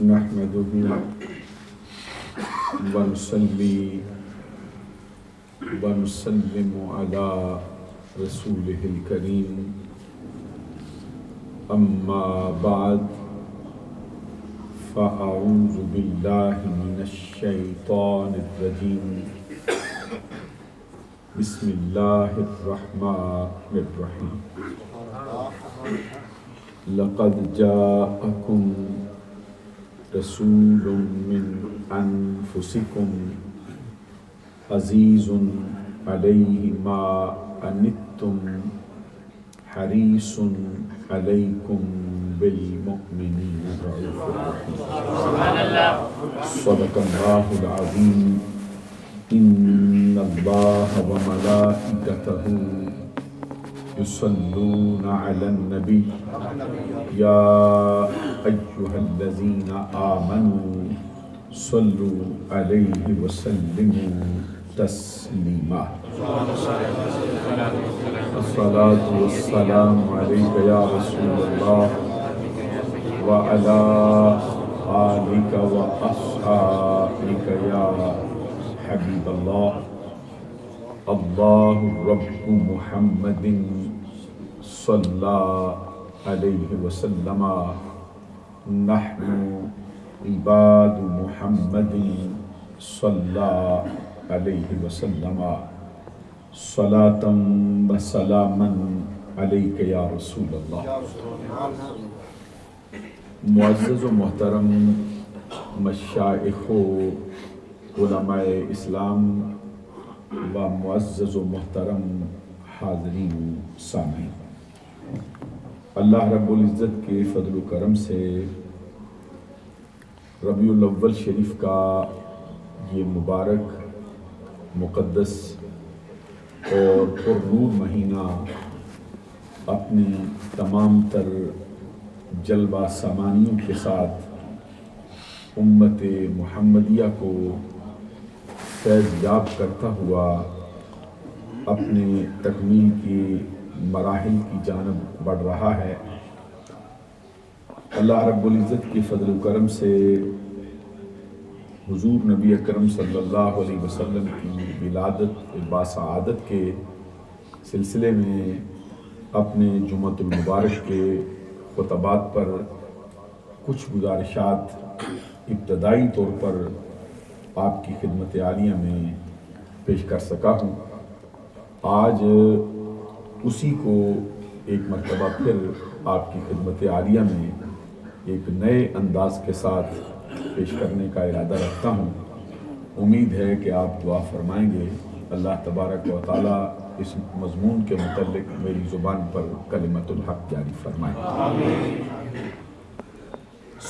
نحمده ونصلي ونسلم على رسوله الكريم أما بعد فأعوذ بالله من الشيطان الرجيم بسم الله الرحمن الرحيم لقد جاءكم رسول من أنفسكم عزيز عليه ما عنتم حريص عليكم بالمؤمنين رؤوف رحيم صدق الله العظيم إن الله وملائكته يصلون على النبي يا أيها الذين آمنوا صلوا عليه وسلموا تسليما الصلاة والسلام عليك يا رسول الله وعلى آلك وأصحابك يا حبيب الله الله رب محمد صلى عليه وسلم نحن عباد محمد صلى عليه وسلم صلاة وسلاما عليك يا رسول الله. معزز و محترم مشائخ و علماء اسلام و معزز و محترم حاضرین سامعین، اللہ رب العزت کے فضل و کرم سے ربیع الاول شریف کا یہ مبارک مقدس اور پرنور مہینہ اپنی تمام تر جلوہ سامانیوں کے ساتھ امت محمدیہ کو فیض یاب کرتا ہوا اپنے تکمیل کی مراحل کی جانب بڑھ رہا ہے. اللہ رب العزت کی فضل و کرم سے حضور نبی اکرم صلی اللہ علیہ وسلم کی ولادت باسعادت کے سلسلے میں اپنے جمعۃ المبارک کے خطبات پر کچھ گزارشات ابتدائی طور پر آپ کی خدمت عالیہ میں پیش کر سکا ہوں. آج اسی کو ایک مرتبہ پھر آپ کی خدمت عالیہ میں ایک نئے انداز کے ساتھ پیش کرنے کا ارادہ رکھتا ہوں. امید ہے کہ آپ دعا فرمائیں گے اللہ تبارک و تعالیٰ اس مضمون کے متعلق میری زبان پر کلمت الحق جاری فرمائے.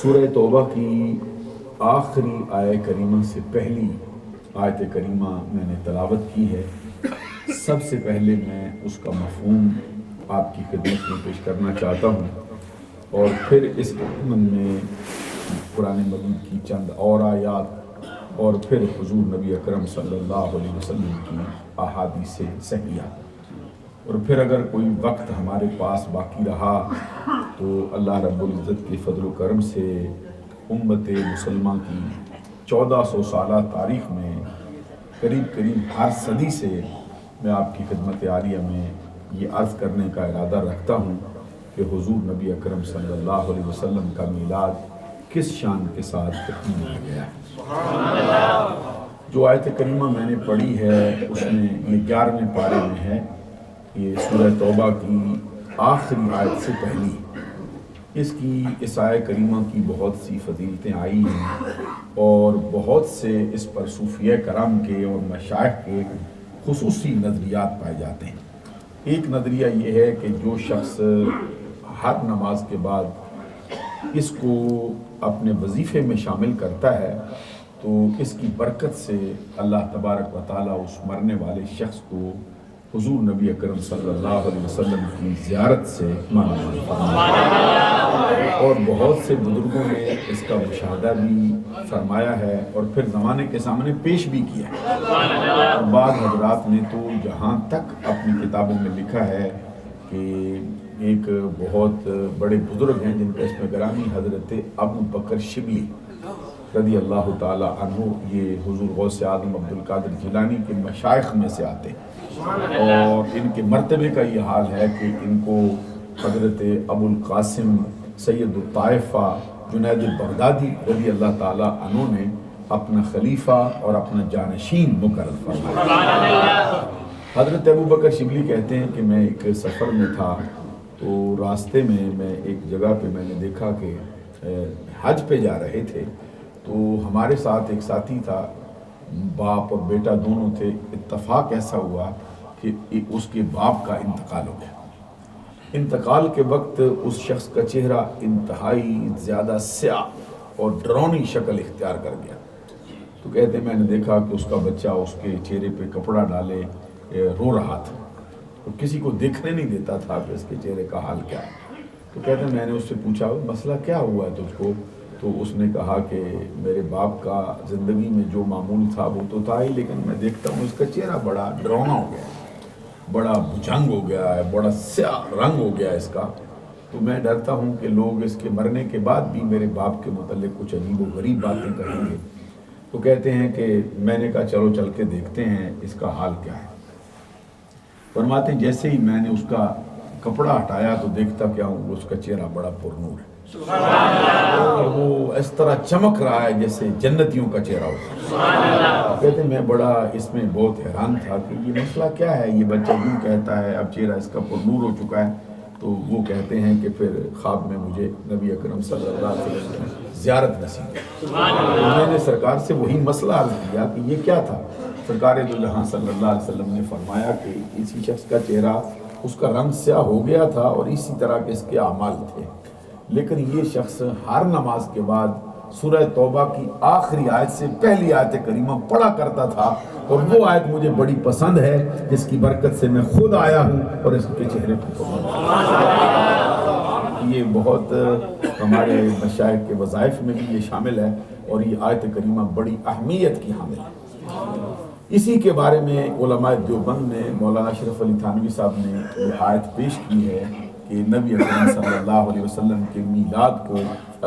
سورہ توبہ کی آخری آیت کریمہ سے پہلی آیت کریمہ میں نے تلاوت کی ہے. سب سے پہلے میں اس کا مفہوم آپ کی خدمت میں پیش کرنا چاہتا ہوں اور پھر اس ضمن میں قرآن مجید کی چند اور آیات اور پھر حضور نبی اکرم صلی اللہ علیہ وسلم کی احادیث صحیحہ، اور پھر اگر کوئی وقت ہمارے پاس باقی رہا تو اللہ رب العزت کے فضل و کرم سے امت مسلمہ کی 1400 سالہ تاریخ میں قریب ہر صدی سے میں آپ کی خدمت عالیہ میں یہ عرض کرنے کا ارادہ رکھتا ہوں کہ حضور نبی اکرم صلی اللہ علیہ وسلم کا میلاد کس شان کے ساتھ منایا گیا ہے. جو آیت کریمہ میں نے پڑھی ہے اس میں یہ 11ویں پارے میں ہے. یہ سورہ توبہ کی آخری آیت سے پہلی. اس آیت کریمہ کی بہت سی فضیلتیں آئی ہیں اور بہت سے اس پر صوفیہ کرام کے اور مشائخ کے خصوصی نظریات پائے جاتے ہیں. ایک نظریہ یہ ہے کہ جو شخص ہر نماز کے بعد اس کو اپنے وظیفے میں شامل کرتا ہے تو اس کی برکت سے اللہ تبارک و تعالیٰ اس مرنے والے شخص کو حضور نبی اکرم صلی اللہ علیہ وسلم کی زیارت سے مانا جاتا ہے. اور بہت سے بزرگوں نے اس کا مشاہدہ بھی فرمایا ہے اور پھر زمانے کے سامنے پیش بھی کیا ہے۔ اور بعض حضرات نے تو جہاں تک اپنی کتابوں میں لکھا ہے کہ ایک بہت بڑے بزرگ ہیں جن کا اسم گرامی حضرت ابو بکر شبلی رضی اللہ تعالیٰ عنہ، یہ حضور غوث اعظم عبدالقادر جیلانی کے مشائخ میں سے آتے ہیں، اور ان کے مرتبے کا یہ حال ہے کہ ان کو حضرت ابو القاسم سید الطائفہ جنید البغدادی رضی اللہ تعالیٰ عنہ نے اپنا خلیفہ اور اپنا جانشین مقرر فرمایا۔ حضرت ابو بکر شبلی کہتے ہیں کہ میں ایک سفر میں تھا، تو راستے میں ایک جگہ پہ میں نے دیکھا کہ حج پہ جا رہے تھے، تو ہمارے ساتھ ایک ساتھی تھا، باپ اور بیٹا دونوں تھے۔ اتفاق ایسا ہوا کہ اس کے باپ کا انتقال ہو گیا۔ انتقال کے وقت اس شخص کا چہرہ انتہائی زیادہ سیاہ اور ڈرونی شکل اختیار کر گیا۔ تو کہتے ہیں میں نے دیکھا کہ اس کا بچہ اس کے چہرے پہ کپڑا ڈالے رو رہا تھا، تو کسی کو دیکھنے نہیں دیتا تھا کہ اس کے چہرے کا حال کیا ہے۔ تو کہتے ہیں میں نے اس سے پوچھا مسئلہ کیا ہوا ہے تجھ کو؟ تو اس نے کہا کہ میرے باپ کا زندگی میں جو معمول تھا وہ تو تھا ہی، لیکن میں دیکھتا ہوں اس کا چہرہ بڑا ڈراؤنا ہو گیا ہے، بڑا بھجنگ ہو گیا ہے، بڑا سیاہ رنگ ہو گیا ہے اس کا، تو میں ڈرتا ہوں کہ لوگ اس کے مرنے کے بعد بھی میرے باپ کے متعلق کچھ عجیب و غریب باتیں کہیں گے۔ تو کہتے ہیں کہ میں نے کہا چلو چل کے دیکھتے ہیں اس کا حال کیا ہے۔ فرماتے ہیں جیسے ہی میں نے اس کا کپڑا ہٹایا تو دیکھتا کیا ہوں اس کا چہرہ بڑا پرنور ہے، اور وہ اس طرح چمک رہا ہے جیسے جنتیوں کا چہرہ ہوتا ہے۔ کہتے ہیں میں بڑا اس میں بہت حیران تھا کہ یہ مسئلہ کیا ہے، یہ بچہ یوں کہتا ہے، اب چہرہ اس کا پرنور ہو چکا ہے۔ تو وہ کہتے ہیں کہ پھر خواب میں مجھے نبی اکرم صلی اللہ علیہ وسلم کی زیارت نصیب ہوئی۔ میں نے سرکار سے وہی مسئلہ عرض کیا کہ یہ کیا تھا۔ سرکار دو جہاں صلی اللہ علیہ وسلم نے فرمایا کہ اسی شخص کا چہرہ اس کا رنگ سیاہ ہو گیا تھا اور اسی طرح کے اس کے اعمال تھے، لیکن یہ شخص ہر نماز کے بعد سورہ توبہ کی آخری آیت سے پہلی آیت کریمہ پڑھا کرتا تھا، اور وہ آیت مجھے بڑی پسند ہے جس کی برکت سے میں خود آیا ہوں اور اس کے چہرے پر یہ بہت ہمارے مشائخ کے وظائف میں بھی یہ شامل ہے، اور یہ آیت کریمہ بڑی اہمیت کی حامل ہے۔ اسی کے بارے میں علماء دیوبند نے مولانا اشرف علی تھانوی صاحب نے یہ آیت پیش کی ہے کہ نبی اکرم صلی اللہ علیہ وسلم کے میلاد کو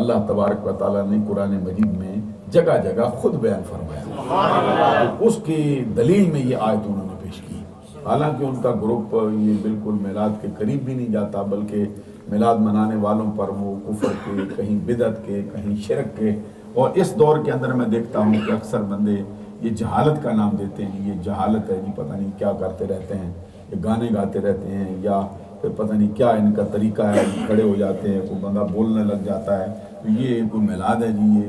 اللہ تبارک و تعالیٰ نے قرآن مجید میں جگہ جگہ خود بیان فرمایا، تو اس کی دلیل میں یہ آیت انہوں نے پیش کی۔ حالانکہ ان کا گروپ یہ بالکل میلاد کے قریب بھی نہیں جاتا، بلکہ میلاد منانے والوں پر وہ کفر کے، کہیں بدعت کے، کہیں شرک کے، اور اس دور کے اندر میں دیکھتا ہوں کہ اکثر بندے یہ جہالت کا نام دیتے ہیں، یہ جہالت ہے جی، پتہ نہیں کیا کرتے رہتے ہیں، یہ گانے گاتے رہتے ہیں، یا پھر پتہ نہیں کیا ان کا طریقہ ہے، کھڑے ہو جاتے ہیں، کوئی بندہ بولنے لگ جاتا ہے، تو یہ کوئی میلاد ہے جی،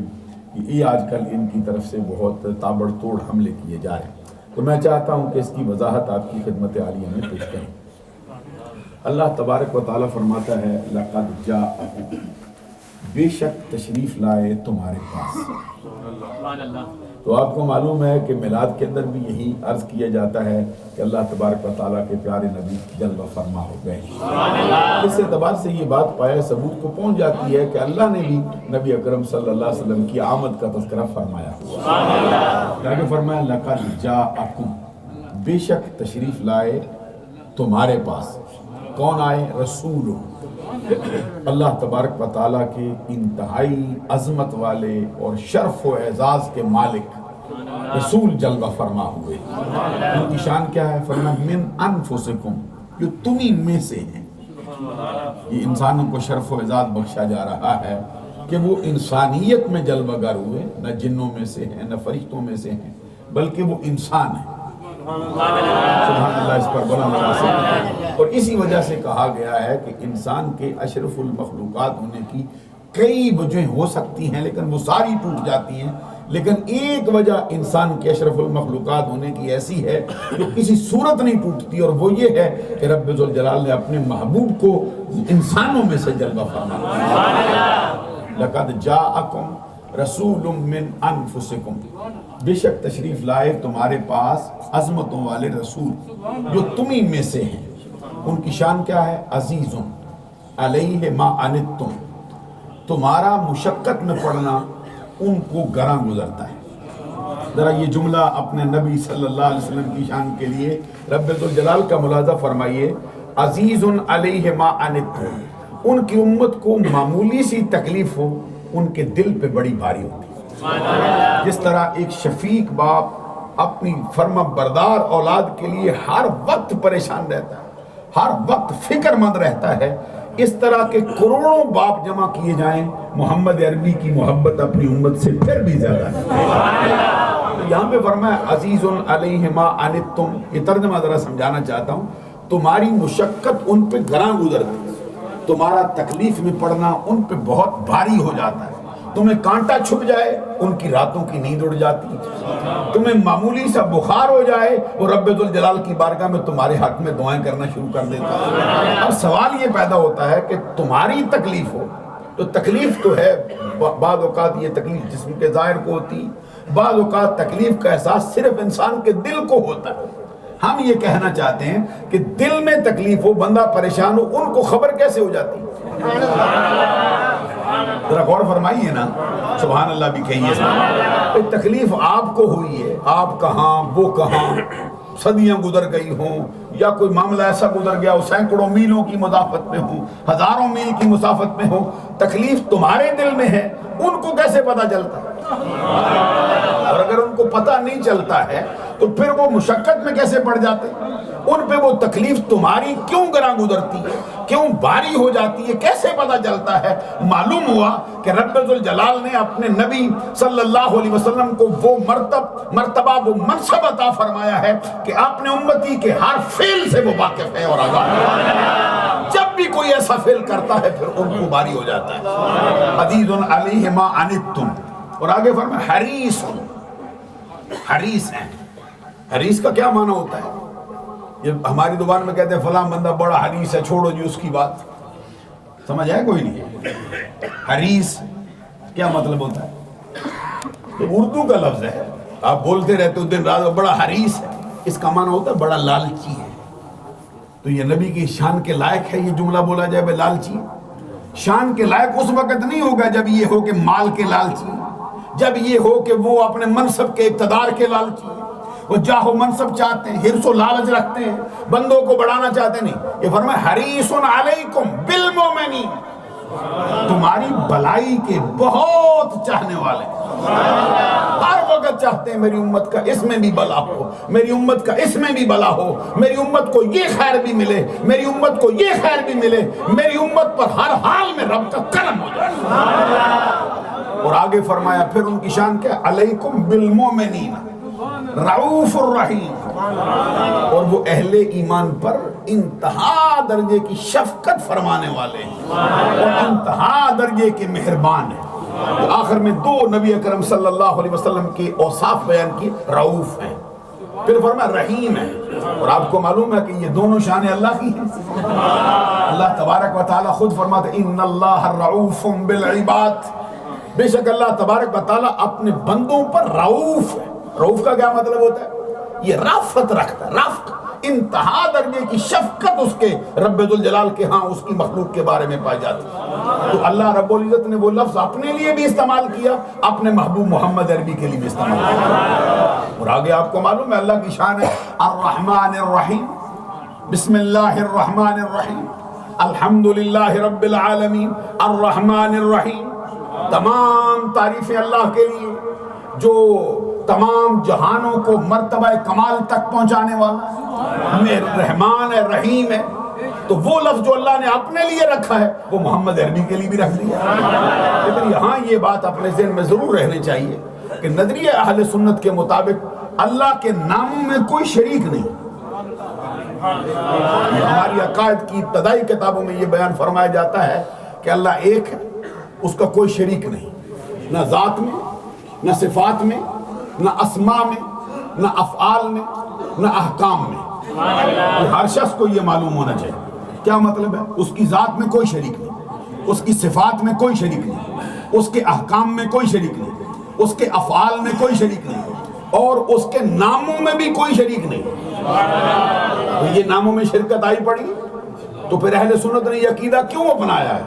یہ آج کل ان کی طرف سے بہت تابڑ توڑ حملے کیے جا رہے ہیں۔ تو میں چاہتا ہوں کہ اس کی وضاحت آپ کی خدمت عالیہ میں پیش کروں۔ اللہ تبارک و تعالیٰ فرماتا ہے لَقَدْ جَاءَكُمْ، بے شک تشریف لائے تمہارے پاس۔ تو آپ کو معلوم ہے کہ میلاد کے اندر بھی یہی عرض کیا جاتا ہے کہ اللہ تبارک و تعالیٰ کے پیارے نبی جلوہ فرما ہو گئے۔ اس اعتبار سے یہ بات پایہ ثبوت کو پہنچ جاتی ہے کہ اللہ نے بھی نبی اکرم صلی اللہ علیہ وسلم کی آمد کا تذکرہ فرمایا، کہ فرمایا لَقَدْ جَاءَكُمْ، بے شک تشریف لائے تمہارے پاس۔ کون آئے؟ رسول، اللہ تبارک و تعالیٰ کے انتہائی عظمت والے اور شرف و اعزاز کے مالک رسول جلوہ فرما ہوئے۔ ان کی شان کیا ہے؟ فرمایا من انفسکم، جو تمہیں میں سے ہیں۔ یہ انسانوں کو شرف و اعزاز بخشا جا رہا ہے کہ وہ انسانیت میں جلوہ گر ہوئے، نہ جنوں میں سے ہیں نہ فرشتوں میں سے ہیں، بلکہ وہ انسان ہیں۔ سبحان اللہ، اس پر بلند آواز سے۔ اور اسی وجہ سے کہا گیا ہے کہ انسان کے اشرف المخلوقات ہونے کی کئی وجہیں ہو سکتی ہیں، لیکن وہ ساری ٹوٹ جاتی ہیں، لیکن ایک وجہ انسان کے اشرف المخلوقات ہونے کی ایسی ہے جو کسی صورت نہیں ٹوٹتی، اور وہ یہ ہے کہ رب ذوالجلال نے اپنے محبوب کو انسانوں میں سے جلوہ فرمایا۔ لَقَدْ جَاءَكُمْ رسول من انفسکم، بے شک تشریف لائے تمہارے پاس عظمتوں والے رسول جو تمہیں میں سے ہیں۔ ان کی شان کیا ہے؟ عزیز علیہ ما عنتم، تمہارا مشقت میں پڑنا ان کو گراں گزرتا ہے۔ ذرا یہ جملہ اپنے نبی صلی اللہ علیہ وسلم کی شان کے لیے رب ذوالجلال کا ملاحظہ فرمائیے۔ عزیز علیہ ما عنتم، ان کی امت کو معمولی سی تکلیف ہو ان کے دل پہ بڑی بھاری ہوتی ہے۔ جس طرح ایک شفیق باپ اپنی فرما بردار اولاد کے لیے ہر وقت پریشان رہتا ہے، ہر وقت فکر مند رہتا ہے، اس طرح کے کروڑوں باپ جمع کیے جائیں محمد عربی کی محبت اپنی امت سے پھر بھی زیادہ ہے۔ یہاں پہ فرمایا عزیز علیہ ما عنتم، یہ ترجمہ ذرا سمجھانا چاہتا ہوں، تمہاری مشقت ان پہ گراں گزرتی ہے، تمہارا تکلیف میں پڑنا ان پہ بہت بھاری ہو جاتا ہے، تمہیں کانٹا چھپ جائے ان کی راتوں کی نیند اڑ جاتی، تمہیں معمولی سا بخار ہو جائے وہ رب ذوالجلال کی بارگاہ میں تمہارے حق میں دعائیں کرنا شروع کر دیتا ہے۔ اب سوال یہ پیدا ہوتا ہے کہ تمہاری تکلیف ہو تو تکلیف تو ہے، بعض اوقات یہ تکلیف جسم کے ظاہر کو ہوتی، بعض اوقات تکلیف کا احساس صرف انسان کے دل کو ہوتا ہے۔ ہم یہ کہنا چاہتے ہیں کہ دل میں تکلیف ہو، بندہ پریشان ہو، ان کو خبر کیسے ہو جاتی؟ ذرا غور فرمائیے نا، سبحان اللہ بھی کہیے۔ تکلیف آپ کو ہوئی ہے، آپ کہاں وہ کہاں، صدیاں گزر گئی ہوں یا کوئی معاملہ ایسا گزر گیا ہو، سینکڑوں میلوں کی مسافت میں ہو، ہزاروں میل کی مسافت میں ہو، تکلیف تمہارے دل میں ہے، ان کو کیسے پتا چلتا؟ اور اگر ان کو پتہ نہیں چلتا ہے تو پھر وہ مشقت میں کیسے پڑ جاتے؟ ان پہ وہ تکلیف تمہاری کیوں گراں گزرتی ہے، کیوں بھاری ہو جاتی ہے، کیسے پتہ چلتا ہے؟ معلوم ہوا کہ رب ذوالجلال نے اپنے نبی صلی اللہ علیہ وسلم کو وہ مرتبہ وہ منصب عطا فرمایا ہے کہ آپ نے امتی کے ہر فعل سے وہ واقف ہے اور آگاہ ہے۔ جب بھی کوئی ایسا فعل کرتا ہے پھر ان کو بھاری ہو جاتا ہے۔ عزیز علیہ ما عنتم، اور آگے فرمایا حریص، حریص ہیں۔ حریص کا کیا معنی ہوتا ہے؟ یہ ہماری زبان میں کہتے ہیں فلاں بندہ بڑا حریص ہے، چھوڑو جی اس کی بات، سمجھ آئے کوئی نہیں؟ حریص کیا مطلب ہوتا ہے؟ یہ اردو کا لفظ ہے، آپ بولتے رہتے ہو دن رات بڑا حریص ہے، اس کا معنی ہوتا ہے بڑا لالچی ہے۔ تو یہ نبی کی شان کے لائق ہے یہ جملہ بولا جائے بے لالچی؟ شان کے لائق اس وقت نہیں ہوگا جب یہ ہو کہ مال کے لالچی، جب یہ ہو کہ وہ اپنے منصب کے اقتدار کے لالچی، وہ جاہ و منصب چاہتے ہیں، حرص و لالچ رکھتے ہیں، بندوں کو بڑھانا چاہتے نہیں۔ یہ فرمایا حریص علیکم بالمؤمنین، تمہاری بھلائی کے بہت چاہنے والے، ہر وقت چاہتے ہیں میری امت کا اس میں بھی بھلا ہو، میری امت کا اس میں بھی بھلا ہو، میری امت کو یہ خیر بھی ملے، میری امت کو یہ خیر بھی ملے، میری امت پر ہر حال میں رب کا کرم ہو جائے۔ اور آگے فرمایا پھر ان کی شان کیا؟ علیکم بالمؤمنین رعوف الرحیم، اور وہ اہل ایمان پر انتہا درجے کی شفقت فرمانے والے ہیں اور انتہا درجے کے مہربان ہیں۔ آخر میں دو نبی اکرم صلی اللہ علیہ وسلم کے اوصاف بیان کی، رعوف ہیں، پھر فرمایا رحیم ہے۔ اور آپ کو معلوم ہے کہ یہ دونوں شانیں اللہ کی ہیں۔ اللہ تبارک و تعالیٰ خود فرماتے ان اللہ رعوف بالعباد، بے شک اللہ تبارک و تعالیٰ اپنے بندوں پر رعوف ہے۔ رعوف کا کیا مطلب ہوتا ہے؟ یہ رافت رکھتا ہے، رافت انتہا درجے کی شفقت اس کے رب ذوالجلال کے ہاں اس کی مخلوق کے بارے میں پائی جاتی ہے۔ تو اللہ رب العزت نے وہ لفظ اپنے لیے بھی استعمال کیا، اپنے محبوب محمد عربی کے لیے بھی استعمال کیا۔ اور آگے آپ کو معلوم ہے اللہ کی شان ہے الرحمن الرحیم، بسم اللہ الرحمن الرحیم، الحمدللہ رب العالمین الرحمن الرحیم۔ تمام تعریفیں اللہ کے لیے جو تمام جہانوں کو مرتبہ کمال تک پہنچانے والا، رحمان ہے، رحیم ہے۔ تو وہ لفظ جو اللہ نے اپنے لیے رکھا ہے وہ محمد عربی کے لیے بھی رکھ دیا۔ لیکن یہاں یہ بات اپنے ذہن میں ضرور رہنی چاہیے کہ نظریہ اہل سنت کے مطابق اللہ کے ناموں میں کوئی شریک نہیں۔ ہماری عقائد کی ابتدائی کتابوں میں یہ بیان فرمایا جاتا ہے کہ اللہ ایک ہے، اس کا کوئی شریک نہیں، نہ ذات میں، نہ صفات میں، نہ اسماء میں، نہ افعال میں، نہ احکام میں۔ ہر شخص کو یہ معلوم ہونا چاہیے کیا مطلب ہے؟ اس کی ذات میں کوئی شریک نہیں، اس کی صفات میں کوئی شریک نہیں، اس کے احکام میں کوئی شریک نہیں، اس کے افعال میں کوئی شریک نہیں، اور اس کے ناموں میں بھی کوئی شریک نہیں۔ تو یہ ناموں میں شرکت آئی پڑی تو پھر اہل سنت نے یہ عقیدہ کیوں اپنایا ہے؟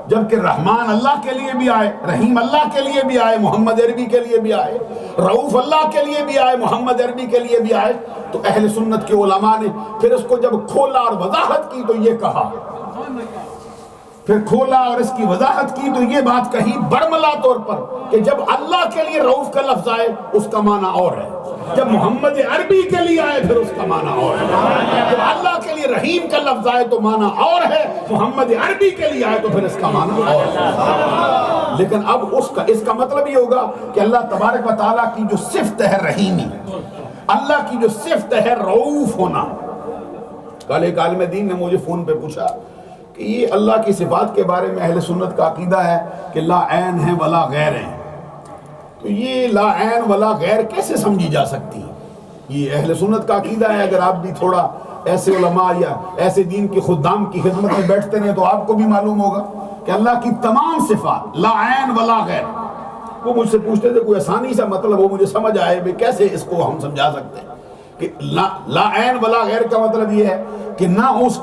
جبکہ رحمان اللہ کے لیے بھی آئے، رحیم اللہ کے لیے بھی آئے، محمد عربی کے لیے بھی آئے، رؤوف اللہ کے لیے بھی آئے، محمد عربی کے لیے بھی آئے، تو اہل سنت کے علماء نے پھر اس کو جب کھولا اور وضاحت کی تو یہ کہا، پھر کھولا اور اس کی وضاحت کی تو یہ بات کہی برملا طور پر کہ جب اللہ کے لیے رؤوف کا لفظ آئے اس کا معنی اور ہے، جب محمد عربی کے لیے آئے پھر اس کا معنی اور ہے، جب اللہ کے لیے رحیم کا لفظ آئے تو معنی اور ہے، محمد عربی کے لیے آئے تو پھر اس کا معنی اور ہے۔ لیکن اب اس کا مطلب یہ ہوگا کہ اللہ تبارک و تعالیٰ کی جو صفت ہے رحیمی، اللہ کی جو صفت ہے رؤوف ہونا، کل ایک عالم دین نے مجھے فون پہ پوچھا کہ یہ اللہ کی صفات کے بارے میں اہل سنت کا عقیدہ ہے کہ لا عین ہے ولا غیر ہے، تو یہ لا عین ولا غیر کیسے سمجھی جا سکتی؟ یہ اہل سنت کا عقیدہ ہے۔ اگر آپ بھی تھوڑا ایسے علماء یا ایسے دین کی خدام کی خدمت میں بیٹھتے ہیں تو آپ کو بھی معلوم ہوگا کہ اللہ کی تمام صفات لا عین ولا غیر، وہ مجھ سے پوچھتے تھے کوئی آسانی سا مطلب وہ مجھے سمجھ آئے بھی کیسے اس کو ہم سمجھا سکتے ہیں کہ لا عین ولا غیر کا مطلب یہ ہے کہ نہ اس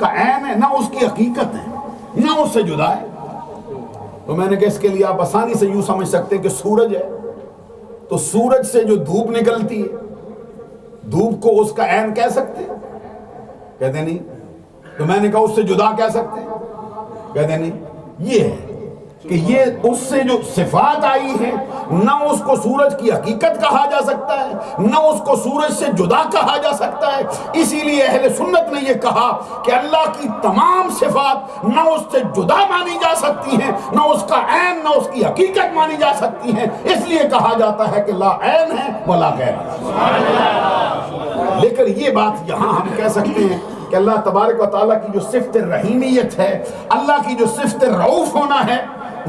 کا عین ہے، نہ اس کی حقیقت ہے، نہ اس سے جدا ہے۔ تو میں نے کہا اس کے لیے آپ آسانی سے یوں سمجھ سکتے ہیں کہ سورج ہے تو سورج سے جو دھوپ نکلتی ہے، دھوپ کو اس کا عین کہہ سکتے ہیں؟ کہتے نہیں۔ تو میں نے کہا اس سے جدا کہہ سکتے ہیں؟ کہتے نہیں۔ یہ ہے کہ یہ اس سے جو صفات آئی ہیں نہ اس کو سورج کی حقیقت کہا جا سکتا ہے، نہ اس کو سورج سے جدا کہا جا سکتا ہے۔ اسی لیے اہل سنت نے یہ کہا کہ اللہ کی تمام صفات نہ اس سے جدا مانی جا سکتی ہیں، نہ اس کا عین نہ اس کی حقیقت مانی جا سکتی ہیں، اس لیے کہا جاتا ہے کہ لا عین ہے ولا غیر۔ لیکن یہ بات یہاں ہم کہہ سکتے ہیں کہ اللہ تبارک و تعالیٰ کی جو صفت رحیمیت ہے، اللہ کی جو صفت رؤوف ہونا ہے،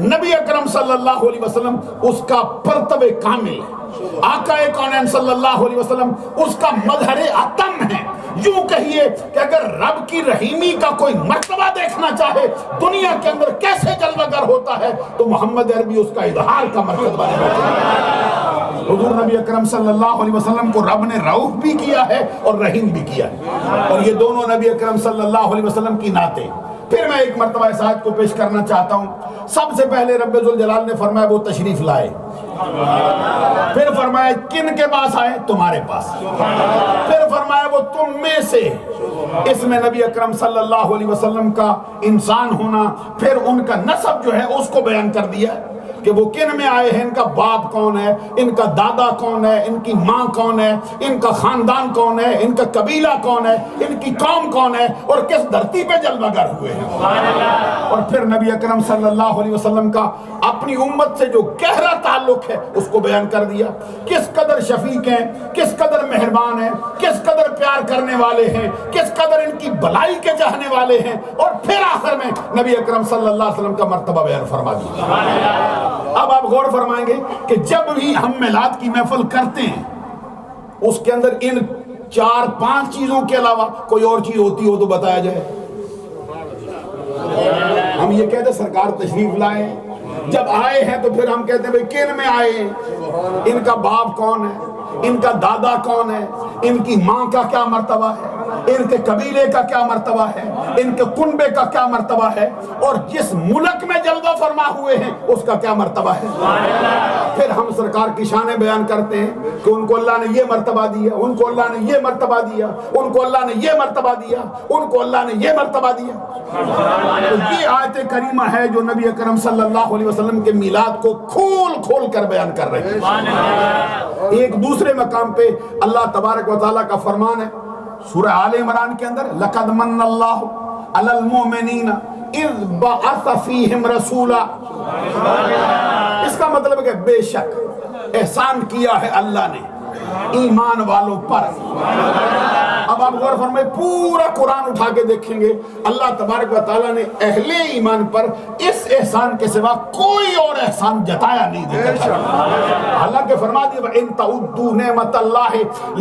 نبی اکرم صلی اللہ علیہ وسلم اس کا پرتب کامل ہے، آقا کونین صلی اللہ علیہ وسلم اس کا مظہر اتم ہے۔ یوں کہیے کہ اگر رب کی رحیمی کا کوئی مرتبہ دیکھنا چاہے دنیا کے اندر کیسے جلوہ گر ہوتا ہے تو محمد عربی اس کا اظہار کا مرتبہ ہے۔ حضور نبی اکرم صلی اللہ علیہ وسلم کو رب نے رؤوف بھی کیا ہے اور رحیم بھی کیا ہے، اور یہ دونوں نبی اکرم صلی اللہ علیہ وسلم کی نعتیں۔ پھر میں ایک مرتبہ اس آیت کو پیش کرنا چاہتا ہوں۔ سب سے پہلے رب ذوالجلال نے فرمایا وہ تشریف لائے، پھر فرمایا کن کے پاس آئے؟ تمہارے پاس، پھر فرمایا وہ تم میں سے۔ اس میں نبی اکرم صلی اللہ علیہ وسلم کا انسان ہونا، پھر ان کا نسب جو ہے اس کو بیان کر دیا کہ وہ کن میں آئے ہیں، ان کا باپ کون ہے، ان کا دادا کون ہے، ان کی ماں کون ہے، ان کا خاندان کون ہے، ان کا قبیلہ کون ہے، ان کی قوم کون ہے، اور کس دھرتی پہ جلوہ گر ہوئے ہیں۔ اور پھر نبی اکرم صلی اللہ علیہ وسلم کا اپنی امت سے جو گہرا تعلق ہے اس کو بیان کر دیا، کس قدر شفیق ہیں، کس قدر مہربان ہیں، کس قدر پیار کرنے والے ہیں، کس قدر ان کی بھلائی کے چاہنے والے ہیں، اور پھر آخر میں نبی اکرم صلی اللہ علیہ وسلم کا مرتبہ بیان فرما دیا۔ اب آپ غور فرمائیں گے کہ جب بھی ہم میلاد کی محفل کرتے ہیں اس کے اندر ان 4-5 چیزوں کے علاوہ کوئی اور چیز ہوتی ہو تو بتایا جائے۔ ہم یہ کہتے ہیں سرکار تشریف لائے، جب آئے ہیں تو پھر ہم کہتے ہیں بھئی کن میں آئے ہیں، ان کا باپ کون ہے، ان کا دادا کون ہے، ان کی ماں کا کیا مرتبہ ہے، ان کے قبیلے کا کیا مرتبہ ہے، ان کے کنبے کا کیا مرتبہ ہے، اور جس ملک میں جلوہ فرما ہوئے ہیں اس کا کیا مرتبہ ہے۔ پھر ہم سرکار کی شانیں بیان کرتے ہیں کہ ان کو اللہ نے یہ مرتبہ دیا، ان کو اللہ نے یہ مرتبہ دیا، ان کو اللہ نے یہ مرتبہ دیا، ان کو اللہ نے یہ مرتبہ دیا۔ تو یہ آیت کریمہ ہے جو نبی اکرم صلی اللہ علیہ وسلم کے میلاد کو کھول کھول کر بیان کر رہے ہیں۔ ایک دوسرے مقام پہ اللہ تبارک و تعالیٰ کا فرمان ہے سورہ آل عمران کے اندر، لَقَدْ مَنَّ اللَّهُ عَلَى الْمُؤْمِنِينَ اِذْ بَعَثَ فِيهِمْ رَسُولًا۔ اس کا مطلب ہے کہ بے شک احسان کیا ہے اللہ نے ایمان والوں پر۔ اب آپ غور فرمائیں، پورا قرآن اٹھا کے دیکھیں گے اللہ تبارک و تعالیٰ نے اہل ایمان پر اس احسان کے سوا کوئی اور احسان جتایا نہیں دیتا۔ حالانکہ فرما دیا وَإِن تَعُدُّوا نِعْمَتَ اللَّهِ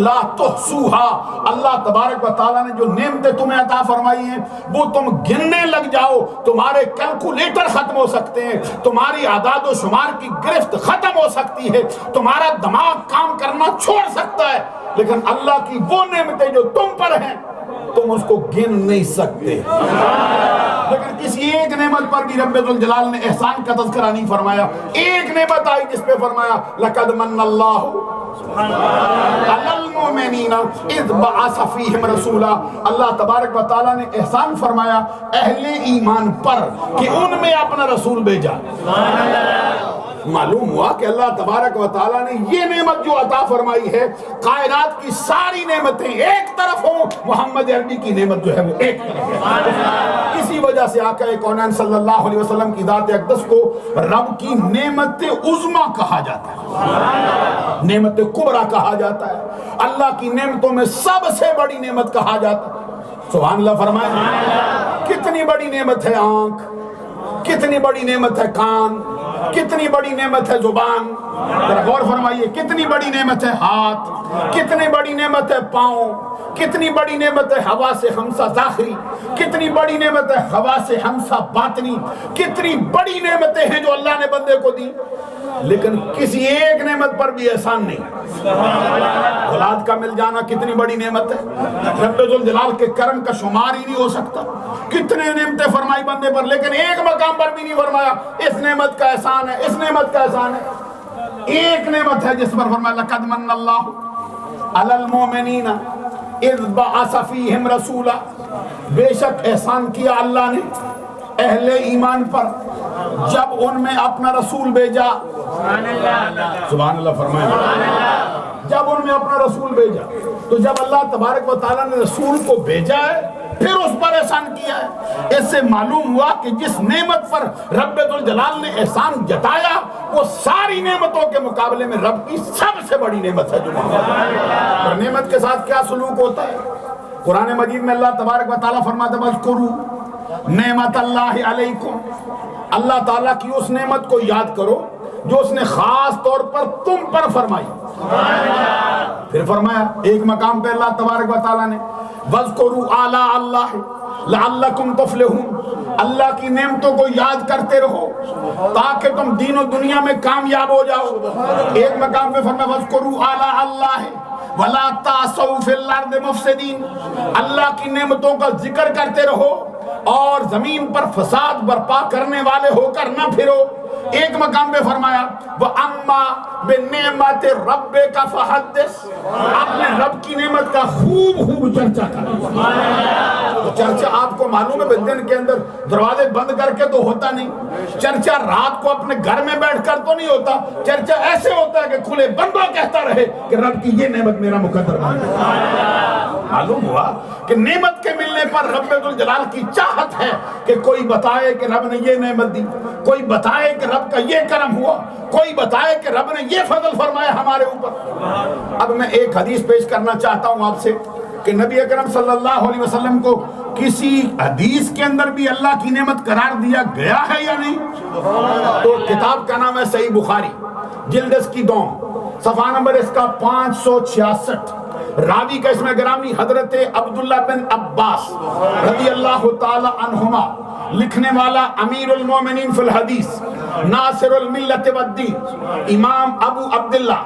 لَا تُحْصُوهَا، اللہ تبارک و تعالیٰ نے جو نعمتیں تمہیں عطا فرمائی ہیں وہ تم گننے لگ جاؤ تمہارے کیلکولیٹر ختم ہو سکتے ہیں، تمہاری اعداد و شمار کی گرفت ختم ہو سکتی ہے، تمہارا دماغ کام کرنا چھوڑ سکتا ہے، لیکن اللہ کی وہ نعمتیں جو تم پر ہیں تم اس کو گن نہیں سکتے۔ لیکن کسی ایک نعمت پر بھی رب ذوالجلال نے احسان کا تذکرہ نہیں فرمایا. ایک نعمت آئی جس پہ فرمایا لقد من اللہ علی المؤمنین اذ بعث فیہم رسولا. اللہ تبارک و تعالیٰ نے احسان فرمایا اہل ایمان پر کہ ان میں اپنا رسول بھیجا. معلوم ہوا کہ اللہ تبارک و تعالیٰ نے یہ نعمت جو عطا فرمائی ہے، کائنات کی ساری نعمتیں ایک طرف ہوں، محمد عربی کی نعمت جو ہے وہ ایک طرف ہے. اسی وجہ سے آقا کونین صلی اللہ علیہ وسلم کی ذات اقدس کو رب کی نعمت عظمیٰ کہا جاتا ہے، نعمت کبریٰ کہا جاتا ہے، اللہ کی نعمتوں میں سب سے بڑی نعمت کہا جاتا ہے. سبحان اللہ فرمائیں. کتنی بڑی نعمت ہے آنکھ، کتنی بڑی نعمت ہے کان، کتنی بڑی نعمت ہے زبان. ذرا غور فرمائیے، کتنی بڑی نعمت ہے ہاتھ، کتنی بڑی نعمت ہے پاؤں، کتنی بڑی نعمت ہے ہوا سے ہمسا ظاہری، کتنی بڑی نعمت ہے ہوا سے ہمسا باطنی. کتنی بڑی نعمتیں ہیں جو اللہ نے بندے کو دی، لیکن کسی ایک نعمت پر بھی احسان نہیں. اولاد کا مل جانا کتنی بڑی نعمت ہے، رب ذوالجلال کے کرم کا شمار ہی نہیں ہو سکتا. کتنے نعمتیں فرمائی بندے پر، لیکن ایک مقام پر بھی نہیں فرمایا اس نعمت کا احسان ہے، اس نعمت کا احسان ہے. ایک نعمت ہے جس پر فرمایا لقد من اللہ علی المؤمنین اذ بعث فیہم رسولا. بے شک احسان کیا اللہ نے اہل ایمان پر جب ان میں اپنا رسول بھیجا. سبحان اللہ فرمائیں. جب ان میں اپنا رسول بھیجا، تو جب اللہ تبارک و تعالیٰ نے رسول کو بھیجا ہے پھر اس پر احسان کیا ہے. اس سے معلوم ہوا کہ جس نعمت پر رب ذوالجلال نے احسان جتایا وہ ساری نعمتوں کے مقابلے میں رب کی سب سے بڑی نعمت ہے جو محمد. اور نعمت کے ساتھ کیا سلوک ہوتا ہے؟ قرآن مجید میں اللہ تبارک و تعالیٰ فرماتا ہے وَاذْكُرُوا نعمت اللہ علیکم. اللہ تعالیٰ کی اس نعمت کو یاد کرو جو اس نے خاص طور پر تم پر فرمائی. پھر فرمایا ایک مقام پہ اللہ تبارک و تعالیٰ نے وَاذْكُرُوا آلَاءَ اللَّهِ لَعَلَّكُمْ تُفْلِحُونَ. اللہ کی نعمتوں کو یاد کرتے رہو تاکہ تم دین و دنیا میں کامیاب ہو جاؤ. ایک مقام پہ فرمایا وَاذْكُرُوا آلَاءَ اللَّهِ وَلَا تَعْثَوْا فِي الْأَرْضِ مُفْسِدِينَ. اللہ کی نعمتوں کا ذکر کرتے رہو اور زمین پر فساد برپا کرنے والے ہو کر نہ پھرو. ایک مقام پہ فرمایا وَأَمَّا بِنِعْمَتِ رَبِّكَ فَحَدِّثْ. اپنے رب کی نعمت کا خوب چرچا کرو. تو چرچا آپ کو معلوم ہے دن کے اندر دروازے بند کر کے تو ہوتا نہیں. چرچا رات کو اپنے گھر میں بیٹھ کر تو نہیں ہوتا. چرچا ایسے ہوتا ہے کہ کھلے بندوں کہتا رہے کہ رب کی یہ نعمت میرا مقدر بن گئی. معلوم ہوا کہ نعمت کے ملنے پر رب ذوالجلال کی چاہت ہے کہ کوئی بتائے کہ رب نے یہ نعمت دی، کوئی بتائے کہ رب کا یہ کرم ہوا، کوئی بتائے کہ رب نے یہ فضل فرمایا ہمارے اوپر. اب میں ایک حدیث پیش کرنا چاہتا ہوں آپ سے کہ نبی اکرم صلی اللہ علیہ وسلم کو کسی حدیث کے اندر بھی اللہ کی نعمت قرار دیا گیا ہے یا نہیں. تو کتاب کا نام ہے صحیح بخاری، جلد اس کی 2، صفحہ نمبر اس کا 566. راوی کا اس میں گرامی حضرت عبداللہ بن عباس رضی اللہ تعالی عنہما. لکھنے والا امیر المومنین فی الحدیث ناصر الملت والدین امام ابو عبداللہ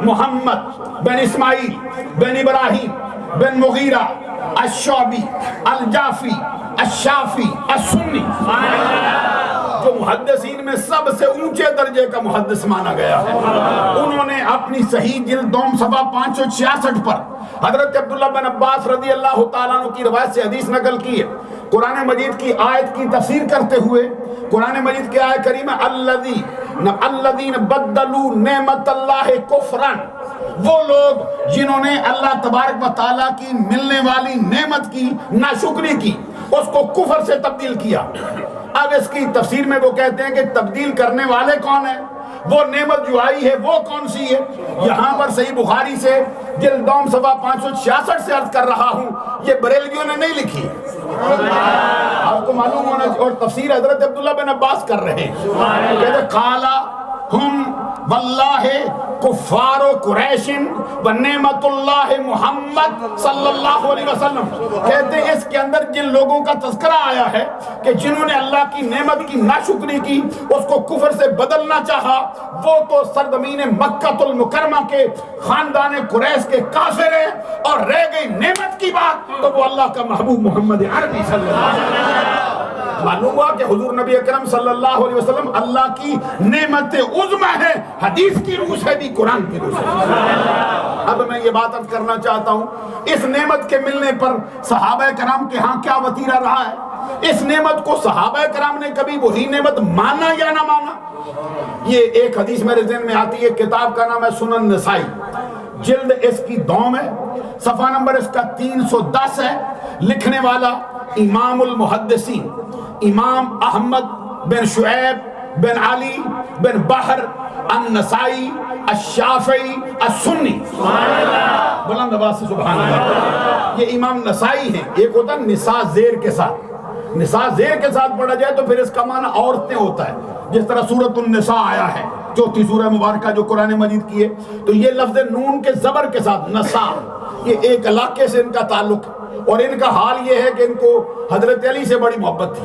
محمد بن اسماعیل بن ابراہیم بن مغیرہ الشعبی الجعفی الشافی السنی، جو محدثین میں سب سے اونچے درجے کا محدث مانا گیا ہے. انہوں نے اپنی صحیح جلد 2 صفحہ 566 پر حضرت عبداللہ بن عباس رضی اللہ تعالیٰ عنہ کی روایت سے حدیث نقل کی ہے. قرآن مجید کی آیت کی تفسیر کرتے ہوئے قرآن مجید کی آیت کریمہ الذین بدلوا نعمت اللہ کفرا، وہ لوگ جنہوں نے اللہ تبارک و تعالیٰ کی ملنے والی نعمت کی ناشکری کی، اس کو کفر سے تبدیل کیا. اب اس کی تفسیر میں وہ کہتے ہیں کہ تبدیل کرنے والے کون ہیں، وہ نعمت جو آئی ہے وہ کون سی ہے. یہاں پر صحیح بخاری سے جلد 2 صفحہ 566 سے عرض کر رہا ہوں، یہ بریلویوں نے نہیں لکھی، آپ کو معلوم ہونا. اور تفسیر حضرت عبداللہ بن عباس کر رہے ہیں. کہتے قالا ہم واللہ کفار قریش و نعمت اللہ محمد صلی اللہ علیہ وسلم. کہتے ہیں اس کے اندر جن لوگوں کا تذکرہ آیا ہے کہ جنہوں نے اللہ کی نعمت کی ناشکری کی، اس کو کفر سے بدلنا چاہا، وہ تو سرزمین مکہ المکرمہ کے خاندان قریش کے کافر ہیں. اور رہ گئی نعمت کی بات تو وہ اللہ کا محبوب محمد عربی صلی اللہ علیہ وسلم. معلوم ہوا کہ حضور نبی اکرم صلی اللہ علیہ وسلم اللہ کی نعمت عظمی ہے، حدیث کی روح سے بھی، قرآن کی روح سے۔ اب میں یہ بات اب کرنا چاہتا ہوں، اس نعمت کے ملنے پر صحابہ کرام کے ہاں کیا وتیرہ رہا ہے؟ اس نعمت کو صحابہ کرام نے کبھی وہی نعمت مانا یا نہ مانا؟ یہ ایک حدیث میرے ذہن میں آتی ہے، کتاب کا نام ہے سنن نسائی، جلد اس کی 2 ہے، صفحہ نمبر اس کا 310 ہے، لکھنے والا امام المحدثین امام احمد بن شعیب بن علی بن بحر النسائی الشافعی السنی، بلند آواز سے سبحان اللہ۔ یہ امام نسائی ہیں، ایک ہوتا ہے نساء زیر کے ساتھ، نساء زیر کے ساتھ پڑھا جائے تو پھر اس کا معنی عورتیں ہوتا ہے، جس طرح سورۃ النساء آیا ہے، چوتھی سورہ مبارکہ جو قرآن مجید کی ہے، تو یہ لفظ نون کے زبر کے ساتھ نساء، یہ ایک علاقے سے ان کا تعلق ہے، اور ان کا حال یہ ہے کہ ان کو حضرت علی سے بڑی محبت تھی۔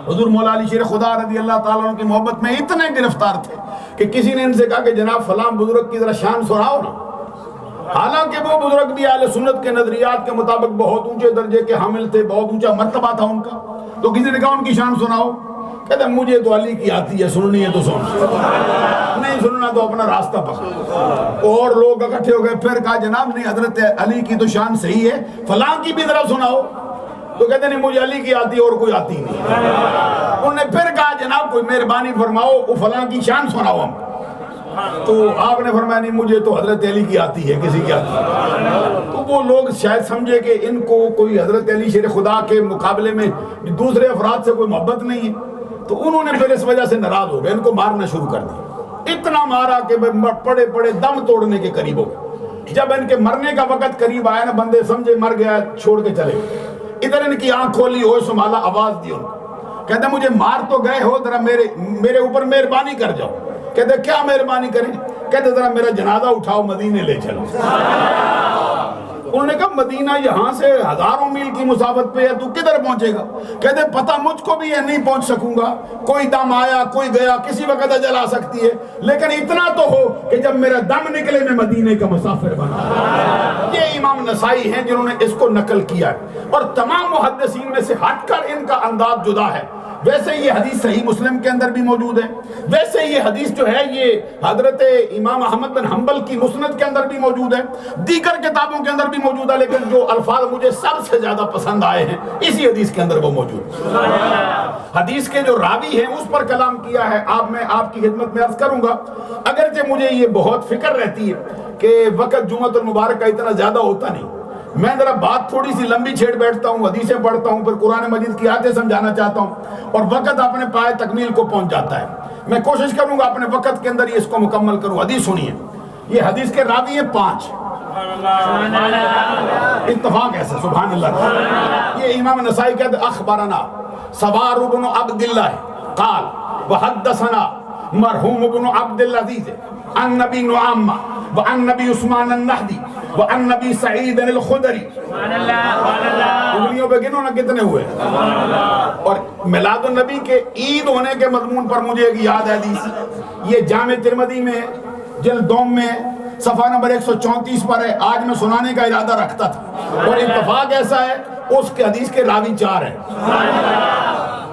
حضور مولا علی شیر خدا رضی اللہ تعالیٰ عنہ کی محبت میں اتنے گرفتار تھے کہ کسی نے ان سے کہا کہ جناب فلاں بزرگ کی ذرا شان سناؤ نا، حالانکہ وہ بزرگ بھی اہل سنت کے نظریات کے مطابق بہت اونچے درجے کے حامل تھے، بہت اونچا مرتبہ تھا ان کا، تو کسی نے کہا ان کی شان سناؤ، کہتے ہیں مجھے تو علی کی آتی ہے، سننی ہے تو سن، نہیں سننا تو اپنا راستہ پکڑ۔ اور لوگ اکٹھے ہو گئے، پھر کہا جناب نہیں حضرت علی کی تو شان صحیح ہے، فلاں کی بھی ذرا سناؤ، تو کہتے نہیں مجھے علی کی آتی ہے اور کوئی آتی نہیں۔ انہوں نے پھر کہا جناب کوئی مہربانی فرماؤ، وہ فلاں کی شان سناؤ ہم، تو آپ نے فرمایا نہیں مجھے تو حضرت علی کی آتی ہے، کسی کی آتی ہے۔ تو وہ لوگ شاید سمجھے کہ ان کو کوئی حضرت علی شیر خدا کے مقابلے میں دوسرے افراد سے کوئی محبت نہیں ہے، تو انہوں نے پھر اس وجہ سے ناراض ہو گئے، ان کو مارنا شروع کر دیا، اتنا مارا کہ پڑے پڑے دم توڑنے کے قریب ہو گئے۔ جب ان کے مرنے کا وقت قریب آیا نا، بندے سمجھے مر گیا، چھوڑ کے چلے گئے۔ ادھر ان کی آنکھ کھولی، ہوش سنبھالا، آواز دی ان کو، کہتے مجھے مار تو گئے ہو، ذرا میرے اوپر مہربانی کر جاؤ۔ کہتے کیا مہربانی کریں؟ کہتے ذرا میرا جنازہ اٹھاؤ، مدینے لے چلو۔ انہوں نے کہا مدینہ یہاں سے ہزاروں میل کی مسافت پہ ہے، تو کدھر پہنچے گا؟ کہتے پتہ مجھ کو بھی ہے نہیں پہنچ سکوں گا، کوئی دم آیا کوئی گیا، کسی وقت اجل آ سکتی ہے، لیکن اتنا تو ہو کہ جب میرا دم نکلے میں مدینے کا مسافر بنا۔ یہ امام نسائی ہیں جنہوں نے اس کو نقل کیا ہے، اور تمام محدثین میں سے ہٹ کر ان کا انداز جدا ہے۔ ویسے یہ حدیث صحیح مسلم کے اندر بھی موجود ہے، ویسے یہ حدیث جو ہے یہ حضرت امام احمد بن حنبل کی مسند کے اندر بھی موجود ہے، دیگر کتابوں کے اندر بھی موجود ہے، لیکن جو الفاظ مجھے سب سے زیادہ پسند آئے ہیں اسی حدیث کے اندر وہ موجود ہے۔ حدیث کے جو راوی ہیں اس پر کلام کیا ہے، میں آپ کی خدمت میں عرض کروں گا، اگرچہ مجھے یہ بہت فکر رہتی ہے کہ وقت جمعۃ المبارک کا اتنا زیادہ ہوتا نہیں، میں ذرا بات تھوڑی سی لمبی چھیڑ بیٹھتا ہوں، حدیثیں پڑھتا ہوں، پھر قرآن مجید کی آیتیں سمجھانا چاہتا ہوں، اور وقت اپنے پائے تکمیل کو پہنچ جاتا ہے۔ میں کوشش کروں گا اپنے وقت کے اندر ہی اس کو مکمل کروں۔ حدیث سنیے، یہ حدیث کے راوی ہیں 5، اتفاق ایسا، سبحان اللہ۔ یہ امام نسائی کہتے اخبرنا سوار بن عبد اللہ قال وحدثنا مرحوم بن عبد العزیز عن نبی نعامہ وعن نبی عثمان النہدی وعن نبی سعید الخدری۔ انگلیوں پہ گنو نا کتنے ہوئے۔ اور میلاد النبی کے عید ہونے کے مضمون پر مجھے ایک یاد ہے حدیث، یہ جامع ترمذی میں جلد 2 میں صفحہ نمبر 134 پر ہے، آج میں سنانے کا ارادہ رکھتا تھا، اور اتفاق ایسا ہے اس کے حدیث کے راوی 4 ہیں،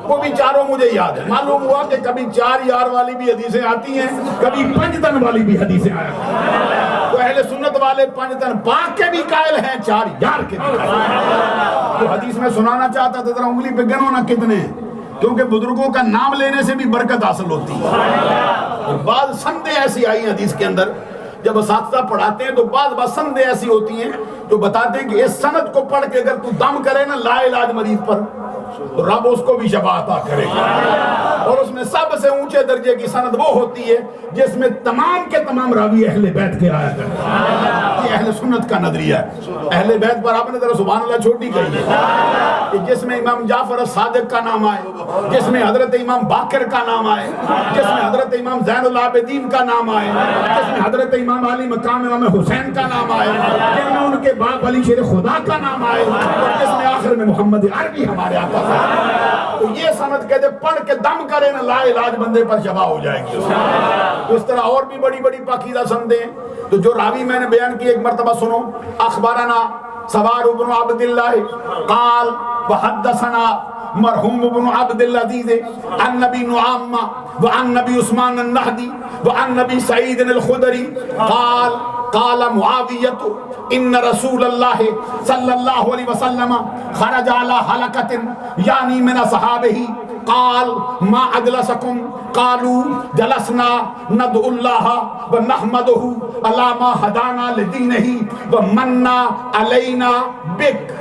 وہ بھی چاروں مجھے یاد ہے۔ معلوم ہوا کہ کبھی 4 یار والی بھی حدیثیں آتی ہیں، کبھی 5 تن والی بھی حدیثیں آئی ہیں، تو اہل سنت والے 5 تن پاک کے بھی قائل ہیں، 4 یار کے بھی قائل ہیں۔ تو حدیث میں سنانا چاہتا تھا، ذرا انگلی پہ گنو نا کتنے ہیں، کیونکہ بزرگوں کا نام لینے سے بھی برکت حاصل ہوتی ہے۔ بعض سندیں ایسی آئی ہیں حدیث کے اندر، جب اساتذہ پڑھاتے ہیں تو بعض سندیں ایسی ہوتی ہیں جو بتاتے ہیں کہ اس سند کو پڑھ کے اگر تو دم کرے نا لا علاج مریض پر، تو رب اس کو بھی شفا عطا کرے گا۔ اور اس میں سب سے اونچے درجے کی سند وہ ہوتی ہے جس میں تمام کے تمام راوی اہل بیت کے آیا کرتے ہیں۔ یہ اہل سنت کا نظریہ ہے۔ اہل بیت پر آپ نے ذرا سبحان اللہ چھوٹی کہی ہے کہ جس میں امام جعفر الصادق کا نام آئے، جس میں حضرت امام باقر کا نام آئے، جس میں حضرت امام زین العابدین کا نام آئے، جس میں حضرت امام علی مقام امام حسین کا نام آئے، جس میں ان کے باپ علی شیر خدا کا نام آئے، اور جس میں آخر میں محمد عربی ہمارے آقا کا۔ تو یہ سند کہتے پڑھ کے دم کرے نا لا علاج بندے پر شفا ہو جائے گی۔ تو اس طرح اور بھی بڑی بڑی پاکیزہ سندیں، تو جو راوی میں نے بیان کی ایک مرتبہ سنو، اخبارنا سوار بن عبد اللہ قال وحدثنا مرحوم ابن عبد العزیز عن نبی نعامہ وعن نبی عثمان النہدی وعن نبی سعید الخدری قال معاویت ان رسول اللہ صلی اللہ علیہ وسلم خرج على حلقة یعنی من صحابہ قال ما اجلسکم قالوا جلسنا ندعو اللہ ونحمده على ما هدانا لدینہ ومن علینا بک.